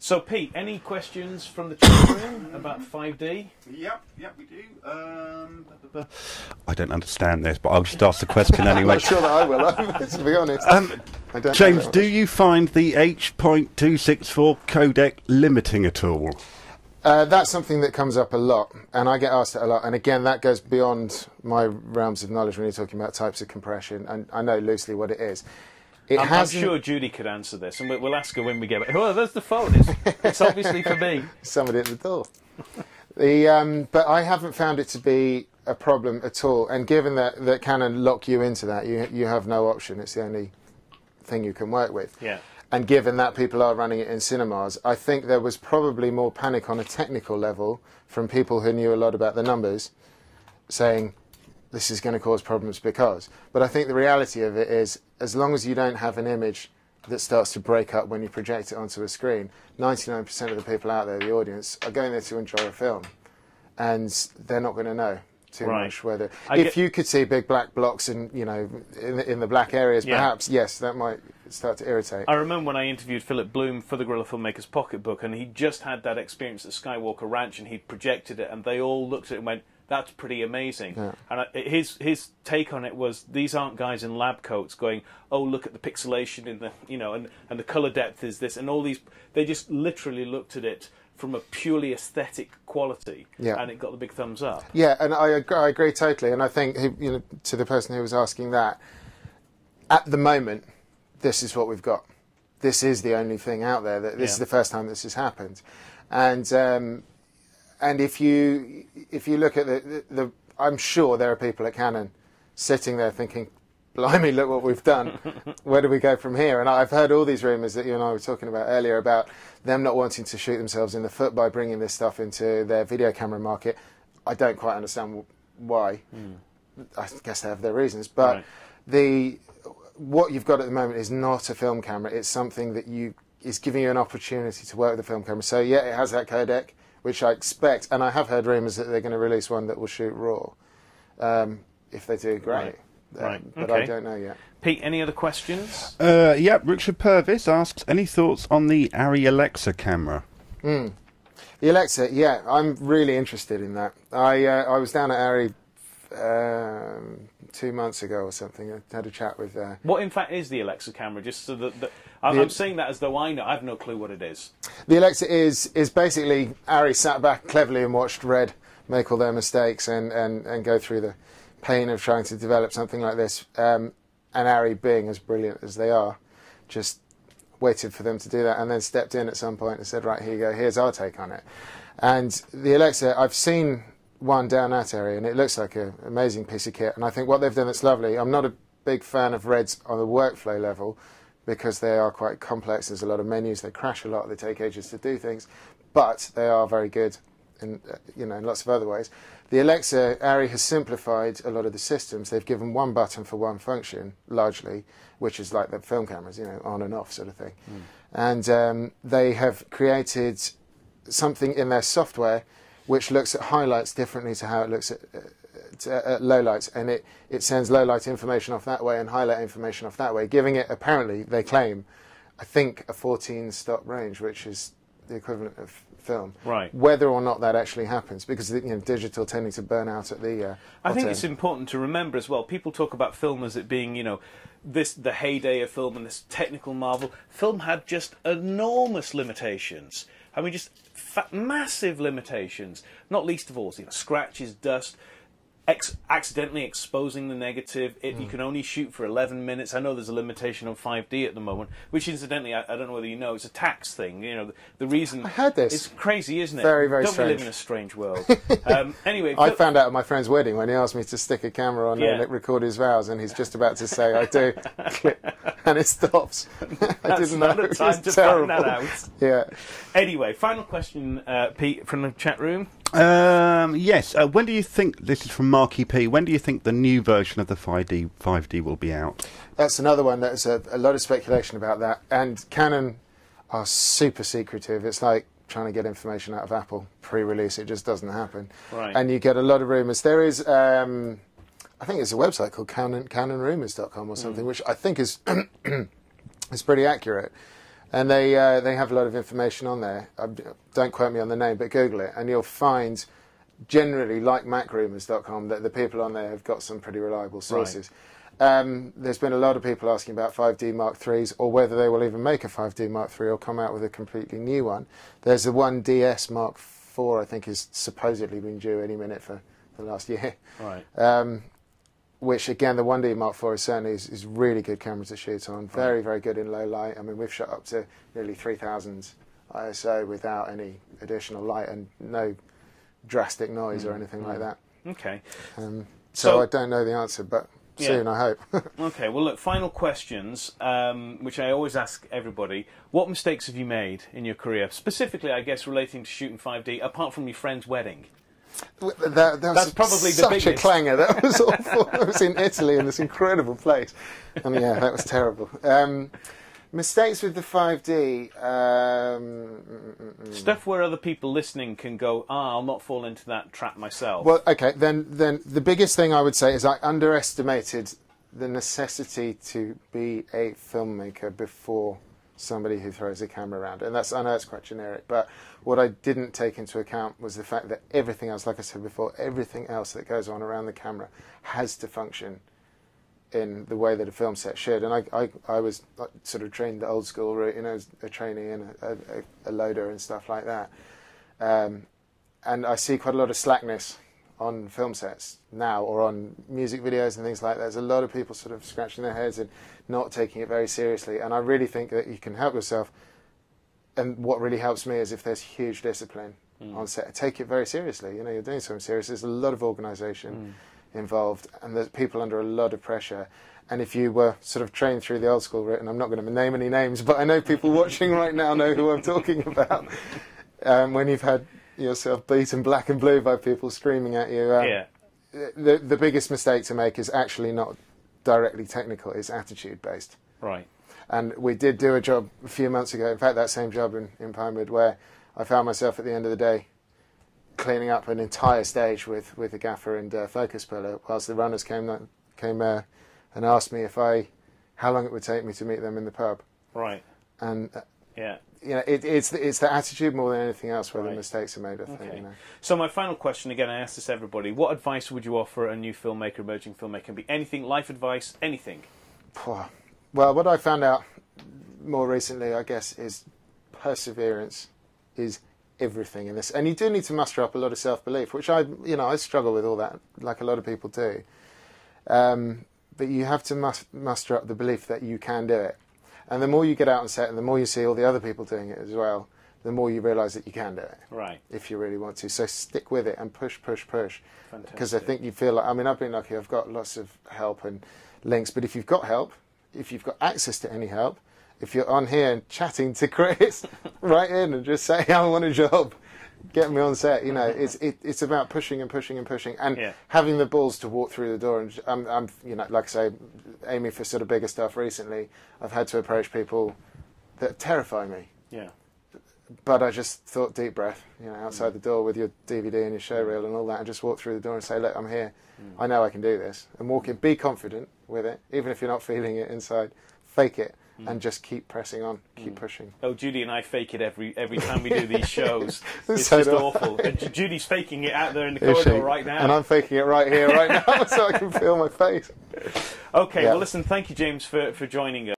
So, Pete, any questions from the chat room about 5D? Yep, we do. I don't understand this, but I'll just ask the question anyway. I'm not sure that I will, to be honest. I don't James, do you find the H.264 codec limiting at all? That's something that comes up a lot, and I get asked it a lot. And again, that goes beyond my realms of knowledge when you're talking about types of compression, and I know loosely what it is. I'm sure Judy could answer this, and we'll ask her when we get back. Oh, there's the phone. It's obviously for me. Somebody at the door. But I haven't found it to be a problem at all. And given that Canon lock you into that, you have no option. It's the only thing you can work with. Yeah. And given that people are running it in cinemas, I think there was probably more panic on a technical level from people who knew a lot about the numbers, saying, this is going to cause problems because. But I think the reality of it is, as long as you don't have an image that starts to break up when you project it onto a screen, 99% of the people out there, the audience, are going there to enjoy a film. And they're not going to know too much whether... If you could see big black blocks in the black areas, perhaps, yes, that might start to irritate. I remember when I interviewed Philip Bloom for the Guerrilla Filmmaker's Pocketbook, and he just had that experience at Skywalker Ranch, and he projected it, and they all looked at it and went, that's pretty amazing. Yeah. And his take on it was, these aren't guys in lab coats going, oh, look at the pixelation in the, and the color depth is this, and all these. They just literally looked at it from a purely aesthetic quality, and it got the big thumbs up. Yeah, and I agree totally. And I think, to the person who was asking that, at the moment, this is what we've got. This is the only thing out there. This is the first time this has happened, and if you look at the I'm sure there are people at Canon sitting there thinking, blimey, look what we've done. Where do we go from here? And I've heard all these rumours that you and I were talking about earlier about them not wanting to shoot themselves in the foot by bringing this stuff into their video camera market. I don't quite understand why. I guess they have their reasons. But what you've got at the moment is not a film camera. It's something that is giving you an opportunity to work with a film camera. So, yeah, it has that codec, which I expect, and I have heard rumours that they're going to release one that will shoot RAW. If they do, great. But I don't know yet. Pete, any other questions? Richard Purvis asks, any thoughts on the Arri Alexa camera? The Alexa, yeah, I'm really interested in that. I was down at Arri 2 months ago or something. I had a chat with... What, in fact, is the Alexa camera? Just so that... I'm saying that as though I know. I have no clue what it is. The Alexa is basically Arri sat back cleverly and watched Red make all their mistakes and go through the pain of trying to develop something like this. And Arri, being as brilliant as they are, just waited for them to do that and then stepped in at some point and said, right, here you go, here's our take on it. And the Alexa, I've seen one down that area, and it looks like an amazing piece of kit. And I think what they've done that's lovely, I'm not a big fan of Reds on the workflow level, because they are quite complex. There's a lot of menus, they crash a lot, they take ages to do things, but they are very good in lots of other ways. The Alexa, Arri has simplified a lot of the systems. They've given one button for one function, largely, which is like the film cameras, on and off sort of thing. And they have created something in their software which looks at highlights differently to how it looks at lowlights, and it sends lowlight information off that way and highlight information off that way, giving it, apparently, they claim, I think, a 14-stop range, which is the equivalent of film. Right. Whether or not that actually happens, because digital tending to burn out at the I think it's important to remember as well, people talk about film as it being, the heyday of film and this technical marvel. Film had just enormous limitations. I mean, just massive limitations, not least of all, scratches, dust, accidentally exposing the negative. You can only shoot for 11 minutes. I know there's a limitation on 5D at the moment, which incidentally, I don't know whether you know, it's a tax thing. The reason... I heard this. It's crazy, isn't it? Very, very strange. Don't we live in a strange world. Anyway... I found out at my friend's wedding when he asked me to stick a camera on and record his vows, and he's just about to say, I do, click, and it stops. I didn't know. That's not a time to terrible. find that out. Yeah. Anyway, final question, Pete, from the chat room. Yes. When do you think, this is from Marky P, when do you think the new version of the 5D will be out? That's another one. There's a lot of speculation about that. And Canon are super secretive. It's like trying to get information out of Apple pre-release. It just doesn't happen. Right. And you get a lot of rumours. There is, I think it's a website called canonrumours.com or something, which I think is, is pretty accurate. And they have a lot of information on there. Don't quote me on the name, but Google it, and you'll find, generally, like macrumors.com, that the people on there have got some pretty reliable sources. Right. There's been a lot of people asking about 5D Mark IIIs, or whether they will even make a 5D Mark III or come out with a completely new one. There's the 1DS Mark IV, I think, is supposedly been due any minute for the last year. Right. Which, again, the 1D Mark IV certainly is really good camera to shoot on. Very, very good in low light. I mean, we've shot up to nearly 3000 ISO without any additional light and no drastic noise or anything like that. Okay. So I don't know the answer, but soon, I hope. Okay, well, look, final questions, which I always ask everybody. What mistakes have you made in your career, specifically, I guess, relating to shooting 5D, apart from your friend's wedding? That's probably the biggest. Such a clanger. That was awful. I was in Italy in this incredible place. And yeah, that was terrible. Mistakes with the 5D. Stuff where other people listening can go, I'll not fall into that trap myself. Well, okay, then the biggest thing I would say is I underestimated the necessity to be a filmmaker before somebody who throws a camera around. And I know it's quite generic, but what I didn't take into account was the fact that everything else, like I said before, everything else that goes on around the camera has to function in the way that a film set should. And I was sort of trained the old school route, as a trainee and a loader and stuff like that. And I see quite a lot of slackness on film sets now, or on music videos and things like that. There's a lot of people sort of scratching their heads and not taking it very seriously. And I really think that you can help yourself. And what really helps me is if there's huge discipline on set. Take it very seriously. You're doing something serious. There's a lot of organisation involved, and there's people under a lot of pressure. And if you were sort of trained through the old school route, and I'm not going to name any names, but I know people watching right now know who I'm talking about. When you've had yourself beaten black and blue by people screaming at you, the biggest mistake to make is actually not directly technical. It's attitude based. Right. And we did do a job a few months ago, in fact that same job in Pinewood, where I found myself at the end of the day cleaning up an entire stage with a gaffer and focus puller, whilst the runners came and asked me how long it would take me to meet them in the pub. Right. And it's the attitude more than anything else where the mistakes are made, I think. So my final question, again, I ask this to everybody: what advice would you offer a new filmmaker, emerging filmmaker? Can be anything, life advice, anything. Well, what I found out more recently, I guess, is perseverance is everything in this. And you do need to muster up a lot of self-belief, which I struggle with all that, like a lot of people do. But you have to muster up the belief that you can do it. And the more you get out on set and the more you see all the other people doing it as well, the more you realise that you can do it. Right. If you really want to. So stick with it and push. Fantastic. Because I think you feel like, I've been lucky, I've got lots of help and links, but if you've got help, if you've got access to any help, if you're on here and chatting to Chris, write in and just say, I want a job, get me on set. It's about pushing and having the balls to walk through the door. And I'm like I say, aiming for sort of bigger stuff recently. I've had to approach people that terrify me. Yeah. But I just thought, deep breath, outside the door with your DVD and your show reel and all that, and just walk through the door and say, look, I'm here. I know I can do this. And walk in, be confident with it, even if you're not feeling it inside. Fake it. And just keep pressing on, keep pushing. Oh, Judy and I fake it every time we do these shows. It's just awful. And Judy's faking it out there in the corridor right now. And I'm faking it right here, right now, so I can feel my face. Okay, well listen, thank you, James, for joining us.